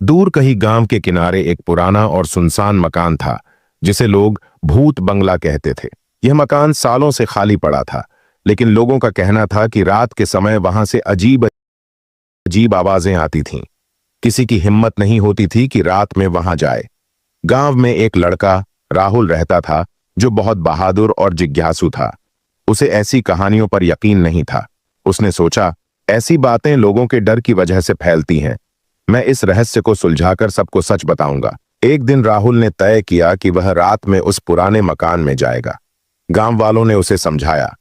दूर कहीं गांव के किनारे एक पुराना और सुनसान मकान था, जिसे लोग भूत बंगला कहते थे। यह मकान सालों से खाली पड़ा था, लेकिन लोगों का कहना था कि रात के समय वहां से अजीब अजीब आवाजें आती थीं। किसी की हिम्मत नहीं होती थी कि रात में वहां जाए। गांव में एक लड़का राहुल रहता था, जो बहुत बहादुर और जिज्ञासु था। उसे ऐसी कहानियों पर यकीन नहीं था। उसने सोचा, ऐसी बातें लोगों के डर की वजह से फैलती हैं। मैं इस रहस्य को सुलझाकर सबको सच बताऊंगा। एक दिन राहुल ने तय किया कि वह रात में उस पुराने मकान में जाएगा। गांव वालों ने उसे समझाया,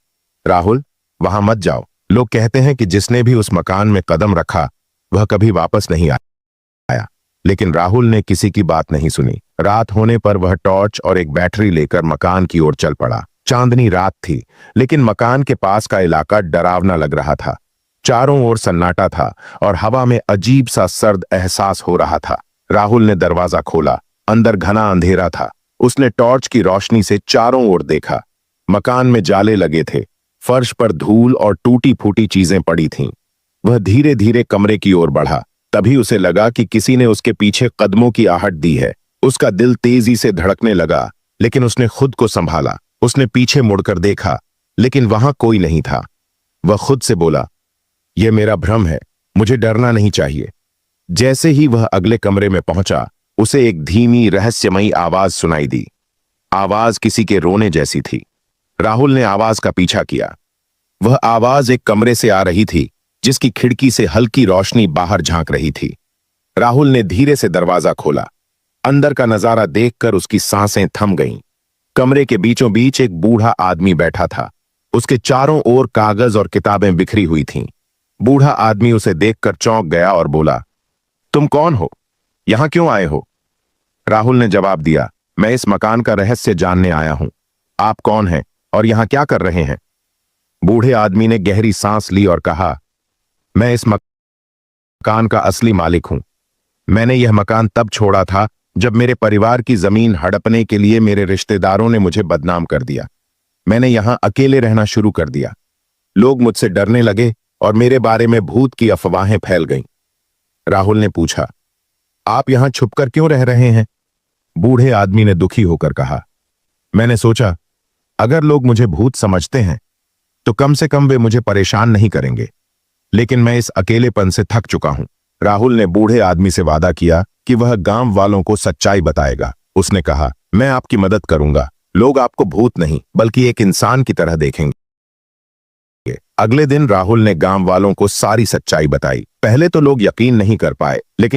राहुल, वहां मत जाओ। लोग कहते हैं कि जिसने भी उस मकान में कदम रखा वह कभी वापस नहीं आया। लेकिन राहुल ने किसी की बात नहीं सुनी। रात होने पर वह टॉर्च और एक बैटरी लेकर मकान की ओर चल पड़ा। चांदनी रात थी, लेकिन मकान के पास का इलाका डरावना लग रहा था। चारों ओर सन्नाटा था और हवा में अजीब सा सर्द एहसास हो रहा था। राहुल ने दरवाजा खोला। अंदर घना अंधेरा था। उसने टॉर्च की रोशनी से चारों ओर देखा। मकान में जाले लगे थे। फर्श पर धूल और टूटी फूटी चीजें पड़ी थीं। वह धीरे धीरे कमरे की ओर बढ़ा। तभी उसे लगा कि किसी ने उसके पीछे कदमों की आहट दी है। उसका दिल तेजी से धड़कने लगा, लेकिन उसने खुद को संभाला। उसने पीछे मुड़कर देखा, लेकिन वहां कोई नहीं था। वह खुद से बोला, यह मेरा भ्रम है, मुझे डरना नहीं चाहिए। जैसे ही वह अगले कमरे में पहुंचा, उसे एक धीमी रहस्यमयी आवाज सुनाई दी। आवाज किसी के रोने जैसी थी। राहुल ने आवाज का पीछा किया। वह आवाज एक कमरे से आ रही थी, जिसकी खिड़की से हल्की रोशनी बाहर झांक रही थी। राहुल ने धीरे से दरवाजा खोला। अंदर का नजारा देखकर उसकी सांसें थम गईं। कमरे के बीचों बीच एक बूढ़ा आदमी बैठा था। उसके चारों ओर कागज और किताबें बिखरी हुई थीं। बूढ़ा आदमी उसे देखकर चौंक गया और बोला, तुम कौन हो? यहां क्यों आए हो? राहुल ने जवाब दिया, मैं इस मकान का रहस्य जानने आया हूं। आप कौन हैं और यहां क्या कर रहे हैं? बूढ़े आदमी ने गहरी सांस ली और कहा, मैं इस मकान का असली मालिक हूं। मैंने यह मकान तब छोड़ा था जब मेरे परिवार की जमीन हड़पने के लिए मेरे रिश्तेदारों ने मुझे बदनाम कर दिया। मैंने यहां अकेले रहना शुरू कर दिया। लोग मुझसे डरने लगे और मेरे बारे में भूत की अफवाहें फैल गईं। राहुल ने पूछा, आप यहां छुपकर क्यों रह रहे हैं? बूढ़े आदमी ने दुखी होकर कहा, मैंने सोचा, अगर लोग मुझे भूत समझते हैं तो कम से कम वे मुझे परेशान नहीं करेंगे। लेकिन मैं इस अकेलेपन से थक चुका हूं। राहुल ने बूढ़े आदमी से वादा किया कि वह गांव वालों को सच्चाई बताएगा। उसने कहा, मैं आपकी मदद करूंगा। लोग आपको भूत नहीं बल्कि एक इंसान की तरह देखेंगे। अगले दिन राहुल ने गांव वालों को सारी सच्चाई बताई। पहले तो लोग यकीन नहीं कर पाए, लेकिन